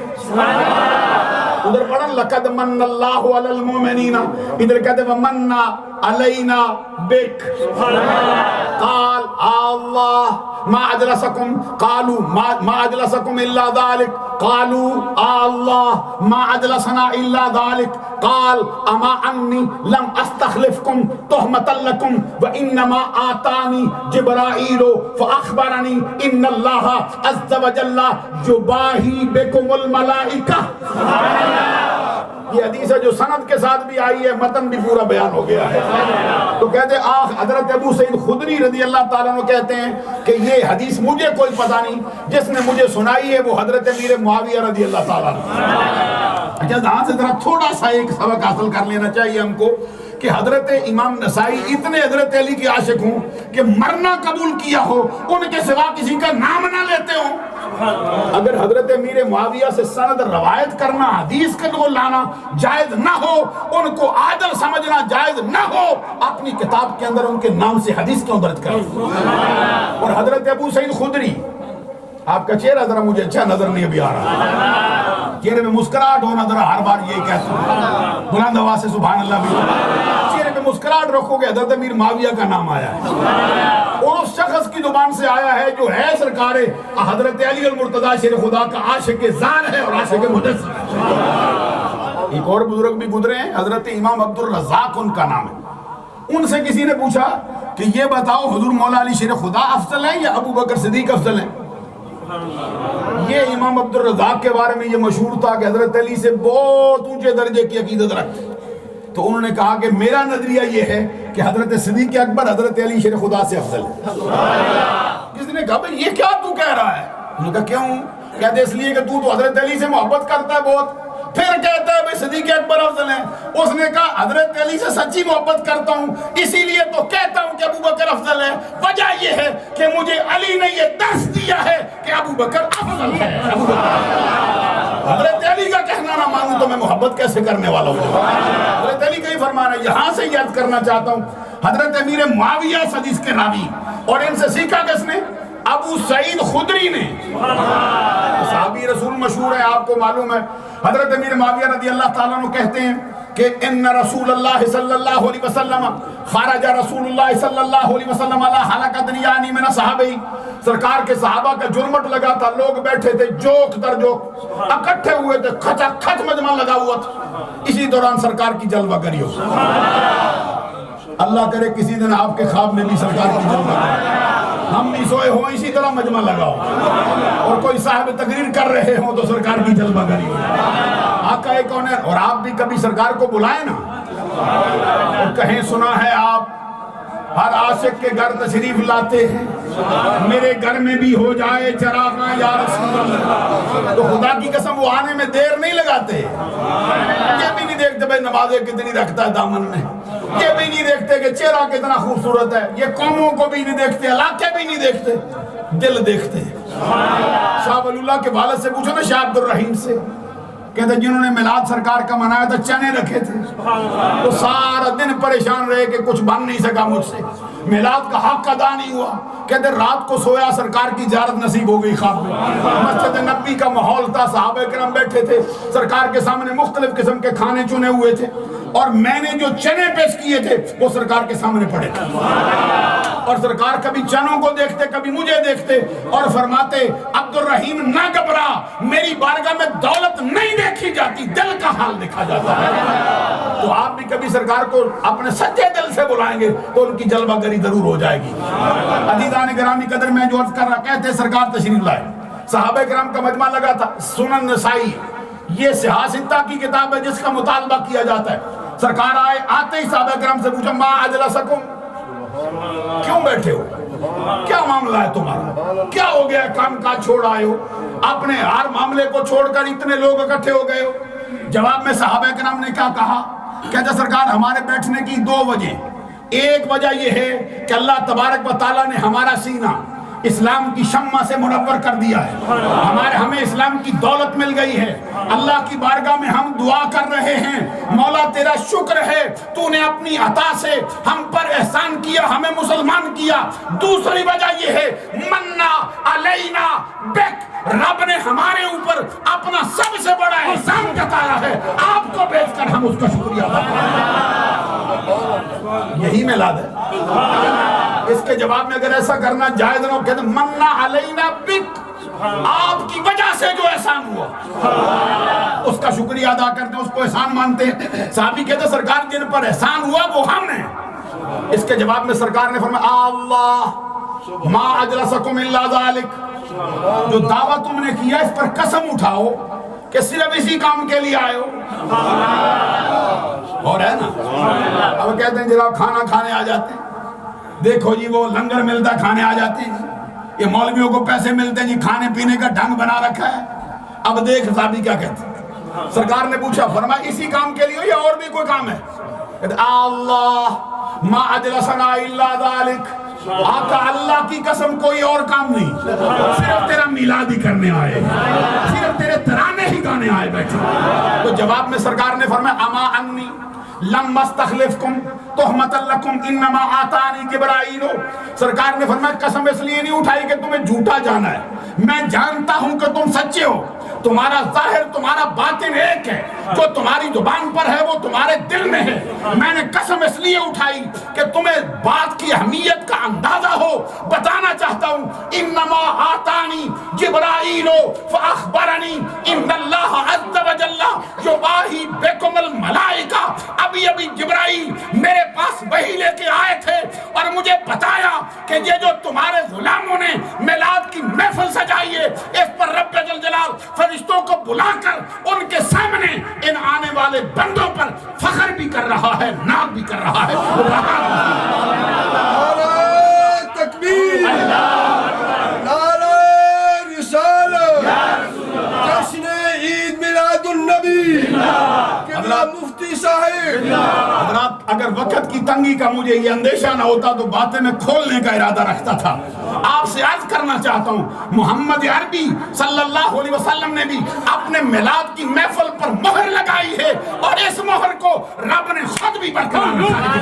ادھر پڑھا لقد من اللہ علی المؤمنین، ادھر کہتے ومن علینا بک. قال اللہ ما اجلسکم قالوا ما اجلسکم الا ذلك قالوا اللہ ما اجلسنا الا ذلك قال اما انی لم استخلفکم تہمتا لکم وانما آتانی جبرائیل فاخبرنی ان اللہ عز وجل یباہی بکم الملائکہ. یہ حدیث ہے جو سند کے ساتھ بھی آئی ہے، متن بھی پورا بیان ہو گیا ہے. تو کہتے ہیں حضرت ابو سعید خدری رضی اللہ تعالیٰ عنہ کہتے ہیں کہ یہ حدیث مجھے کوئی پتہ نہیں، جس نے مجھے سنائی ہے وہ حضرت امیر معاویہ رضی اللہ تعالیٰ عنہ. اچھا یہاں سے ذرا تھوڑا سا ایک سبق حاصل کر لینا چاہیے ہم کو کہ حضرت امام نسائی اتنے حضرت علی کے عاشق ہوں کہ مرنا قبول کیا ہو، ان کے سوا کسی کا نام نہ لیتے ہوں. اگر حضرت امیر معاویہ سے سند روایت کرنا، حدیث کو لانا جائز نہ ہو، ان کو عادل سمجھنا جائز نہ ہو، اپنی کتاب کے اندر ان کے نام سے حدیث کیوں درج کریں؟ اور حضرت ابو سعید خدری، آپ کا چہرہ ذرا مجھے اچھا نظر نہیں ابھی آ رہا، چہرے میں مسکراہٹ ہونا ذرا ہر بار یہی کہتا ہوں، بلند آواز سے سبحان اللہ بھی، چہرے میں مسکراہٹ رکھو گے حضرت امیر معاویہ کا نام آیا ہے اور اس شخص کی زبان سے آیا ہے جو ہے سرکار حضرت علی المرتضیٰ شیر خدا کا عاشق ذات ہے اور عاشق مجسم. ایک اور بزرگ بھی گزرے ہیں، حضرت امام عبد الرزاق ان کا نام ہے. ان سے کسی نے پوچھا کہ یہ بتاؤ حضور مولا علی شیر خدا افضل ہیں یا ابو بکر صدیق افضل ہیں؟ یہ امام عبد الرزاق کے بارے میں یہ مشہور تھا کہ حضرت علی سے بہت اونچے درجے کی عقیدت رکھتے. تو انہوں نے کہا کہ میرا نظریہ یہ ہے کہ حضرت صدیق اکبر حضرت علی شیر خدا سے افضل ہے. کسی نے کہا بھئی یہ کیا تو کہہ رہا ہے؟ انہوں نے کہا کیوں؟ کہتے اس لیے کہ تو حضرت علی سے محبت کرتا ہے بہت، پھر کہتا ہے بھئی صدیق اکبر افضل ہیں. اس نے کہا حضرت علی سے سچی محبت کرتا ہوں اسی لیے تو کہتا ہوں کہ ابو بکر افضل ہے. وجہ یہ ہے کہ مجھے علی نے یہ درس دیا ہے کہ ابو بکر افضل ہے. حضرت علی کا کہنا نہ مانوں تو میں محبت کیسے کرنے والا ہوں؟ حضرت علی کا ہی فرمان ہے. یہاں سے یاد کرنا چاہتا ہوں حضرت امیر معاویہ حدیث کے راوی، اور ان سے سیکھا کس نے؟ ابو سعید خدری نے. صحابی رسول مشہور ہے، آپ کو معلوم ہے. حضرت امیر معاویہ رضی اللہ تعالیٰ عنہ کہتے ہیں کہ ان رسول اللہ صلی اللہ علیہ وسلم خرج رسول اللہ صلی اللہ علیہ وسلم علی حلقۃ یعنی من صحابہ. سرکار کے صحابہ کا جرمٹ لگا تھا، لوگ بیٹھے تھے جوک در جوک اکٹھے ہوئے تھے، کھچا کھچ مجمع لگا ہوا تھا. اسی دوران سرکار کی جلوہ گری ہو. اللہ کرے کسی دن آپ کے خواب میں بھی سرکار کی جلوہ گری، ہم بھی سوئے ہوں اسی طرح مجمع لگاؤ، اور کوئی صاحب تقریر کر رہے ہوں تو سرکار کی جلوہ گری ہو. آقا کون ہے؟ اور آپ بھی کبھی سرکار کو بلائیں نا اور کہیں سنا ہے آپ ہر عاشق کے گھر تشریف لاتے ہیں، میرے گھر میں بھی ہو جائے چراغاں یا رسول اللہ. تو خدا کی قسم وہ آنے میں دیر نہیں لگاتے. یہ بھی نہیں دیکھتے بھائی نمازیں کتنی رکھتا ہے دامن میں، یہ بھی نہیں دیکھتے کہ چہرہ کتنا خوبصورت ہے، یہ قوموں کو بھی نہیں دیکھتے، علاقے بھی نہیں دیکھتے، دل دیکھتے. شاہ ولی اللہ کے والد سے پوچھو نا، شاہ عبد الرحیم سے، کہتے جنہوں نے میلاد سرکار کا منایا تھا چنے رکھے تھے، تو سارا دن پریشان رہے کہ کچھ بن نہیں سکا مجھ سے، میلاد کا حق ادا نہیں ہوا. کہتے رات کو سویا سرکار کی زیارت نصیب ہو گئی خواب میں. مسجد نبی کا ماحول تھا، صحابہ کرام بیٹھے تھے، سرکار کے سامنے مختلف قسم کے کھانے چنے ہوئے تھے، اور میں نے جو چنے پیش کیے تھے وہ سرکار کے سامنے پڑے تھے. اور سرکار کبھی چنوں کو دیکھتے کبھی مجھے دیکھتے اور فرماتے عبد الرحیم نہ گھبرا، میری بارگاہ میں دولت نہیں دیکھی جاتی، دل کا حال دیکھا جاتا ہے. تو آپ بھی کبھی سرکار کو اپنے سچے دل سے بلائیں گے تو ان کی جلوہ گری ضرور ہو جائے گی. عزیزان گرامی قدر میں جو عرض کر رہا، کہتے سرکار تشریف لائے، صحابہ کرام کا مجمع لگا تھا. سنن نسائی یہ سیاستہ کی کتاب ہے جس کا مطالبہ کیا جاتا ہے. سرکار آئے، آتے ہی صحابہ کرام سے پوچھا ما اجلسکم، کیوں بیٹھے ہو، کیا معاملہ ہے تمہارا، کیا ہو گیا، کام کاج چھوڑ آئے ہو، اپنے ہر معاملے کو چھوڑ کر اتنے لوگ اکٹھے ہو گئے ہو. جواب میں صحابہ کرام نے کیا کہا؟ کہتے سرکار ہمارے بیٹھنے کی دو وجہ، ایک وجہ یہ ہے کہ اللہ تبارک و تعالیٰ نے ہمارا سینہ اسلام کی شمع سے منور کر دیا ہے، ہمیں اسلام کی دولت مل گئی ہے، اللہ کی بارگاہ میں ہم دعا کر رہے ہیں، مولا تیرا شکر ہے تو نے اپنی عطا سے ہم پر احسان کیا، ہمیں مسلمان کیا۔ دوسری وجہ یہ ہے منا علینا بک، رب نے ہمارے اوپر اپنا سب سے بڑا احسان جتایا ہے، آپ کو بیچ کر ہم اس کا شکریہ ادا کریں۔ یہی میلاد ہے۔ اس کے جواب میں اگر ایسا کرنا جائز نہ ہو، کہتے ہیں منا علینا بک، آپ کی وجہ سے جو احسان ہوا اس کا شکریہ ادا کرتے ہیں، اس کو احسان مانتے ہیں۔ صحابی کہتے ہیں سرکار جن پر احسان ہوا وہ ہم نے۔ اس کے جواب میں سرکار نے فرمایا اللہ ما اجلسکم الا ذالک، جو دعویٰ تم نے کیا اس پر قسم اٹھاؤ کہ صرف اسی کام کے لیے آئے ہو۔ اور ہے نا، اب کہتے ہیں جناب کھانا کھانے آ جاتے ہیں، دیکھو جی وہ لنگر ملتا کھانے آ جاتے ہیں، یہ مولویوں کو پیسے ملتے ہیں جی، کھانے پینے کا ڈھنگ بنا رکھا ہے۔ اب دیکھ صحابی کیا کہتے ہیں، سرکار نے پوچھا، فرمایا اسی کام کے لیے یا اور بھی کوئی کام ہے؟ کہتے اللہ ما اجلسنا الا ذالک، آقا اللہ کی قسم کوئی اور کام نہیں، صرف تیرا میلاد ہی کرنے آئے، صرف تیرے ترانے ہی گانے آئے بیٹھے۔ تو جواب میں سرکار نے فرمایا اما انی لم استخلفکم تہمۃ لکم انما آتانی جبرائیل، سرکار نے فرمایا قسم اس لیے نہیں اٹھائی کہ تمہیں جھوٹا جانا ہے، میں جانتا ہوں کہ تم سچے ہو، تمہارا ظاہر تمہارا باطن ایک ہے، جو تمہاری زبان پر ہے وہ تمہارے دل میں ہے۔ میں نے قسم اس لیے اٹھائی کہ تمہیں بات کی اہمیت کا اندازہ ہو، بتانا چاہتا ہوں انما آتانی جبرائیل فاخبرنی ان اللہ عز وجل یباہی بکم الملائکہ، ابھی جبرائیل میرے پاس وحی لے کے آئے تھے اور مجھے بتایا کہ یہ جو تمہارے غلاموں نے میلاد کی محفل سجائی ہے اس پر رب جل جلال فرشتوں کو بلا کر ان کے سامنے ان آنے والے بندوں پر فخر بھی کر رہا ہے، ناز بھی کر رہا ہے۔ نعرہ تکبیر، نعرہ رسالت، جشن عید میلاد النبی، قبلہ مفتی صاحب۔ حضرات اگر وقت کی تنگی کا مجھے یہ اندیشہ نہ ہوتا تو باتیں میں کھولنے کا ارادہ رکھتا تھا۔ آپ سے عرض کرنا چاہتا ہوں محمد عربی صلی اللہ علیہ وسلم نے بھی اپنے میلاد کی محفل پر مہر لگائی ہے اور اس مہر کو رب نے خود بھی برقرار رکھا ہے۔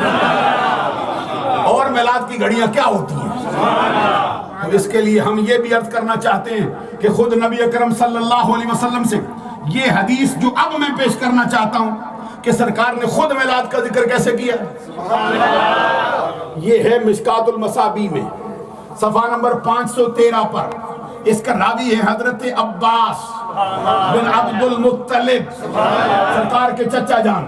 اور میلاد کی گھڑیاں کیا ہوتی ہیں؟ تو اس کے لیے ہم یہ بھی عرض کرنا چاہتے ہیں کہ خود نبی اکرم صلی اللہ علیہ وسلم سے یہ حدیث جو اب میں پیش کرنا چاہتا ہوں کہ سرکار نے خود میلاد کا ذکر کیسے کیا، یہ ہے مشکات المصابیح میں صفحہ نمبر 513 پر۔ اس کا راوی ہے حضرت عباس بن عبد المطلب، سرکار کے چچا جان۔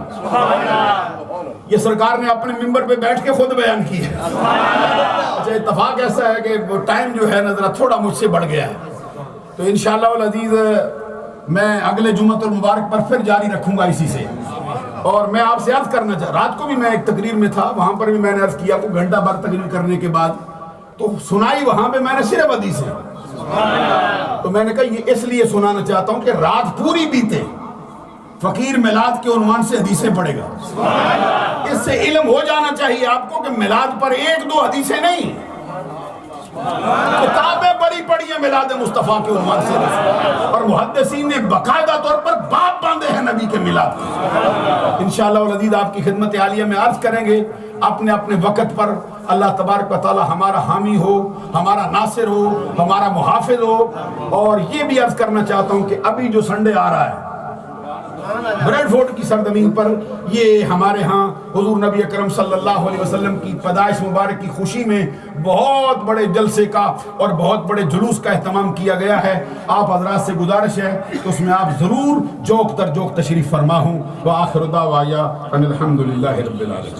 یہ سرکار نے اپنے منبر پہ بیٹھ کے خود بیان کی ہے۔ اچھا اتفاق ایسا ہے کہ وہ ٹائم جو ہے نظرہ تھوڑا مجھ سے بڑھ گیا ہے، تو انشاءاللہ العزیز میں اگلے جمعۃ المبارک پر پھر جاری رکھوں گا اسی سے۔ اور میں آپ سے عرض کرنا چاہتا، رات کو بھی میں ایک تقریر میں تھا، وہاں پر بھی میں نے عرض کیا کو گھنٹہ بھر تقریر کرنے کے بعد تو سنائی وہاں پہ میں نے صرف حدیثیں، تو میں نے کہا یہ اس لیے سنانا چاہتا ہوں کہ رات پوری بیتے فقیر میلاد کے عنوان سے حدیثیں پڑھے گا، اس سے علم ہو جانا چاہیے آپ کو کہ میلاد پر ایک دو حدیثیں نہیں، کتابیں بڑی پڑھی ہیں میلاد مصطفیٰ کے عنوان سے، اور محدثین نے باقاعدہ طور پر باب باندھے ہیں نبی کے میلاد۔ انشاءاللہ العزیز آپ کی خدمت عالیہ میں عرض کریں گے اپنے اپنے وقت پر۔ اللہ تبارک و تعالی ہمارا حامی ہو، ہمارا ناصر ہو، ہمارا محافظ ہو۔ اور یہ بھی عرض کرنا چاہتا ہوں کہ ابھی جو سنڈے آ رہا ہے بریڈ فورٹ کی سرزمین پر، یہ ہمارے ہاں حضور نبی اکرم صلی اللہ علیہ وسلم کی پیدائش مبارک کی خوشی میں بہت بڑے جلسے کا اور بہت بڑے جلوس کا اہتمام کیا گیا ہے۔ آپ حضرات سے گزارش ہے کہ اس میں آپ ضرور جوک در جوک تشریف فرما ہوں۔ وآخر دعوایا ان الحمدللہ رب العالمین۔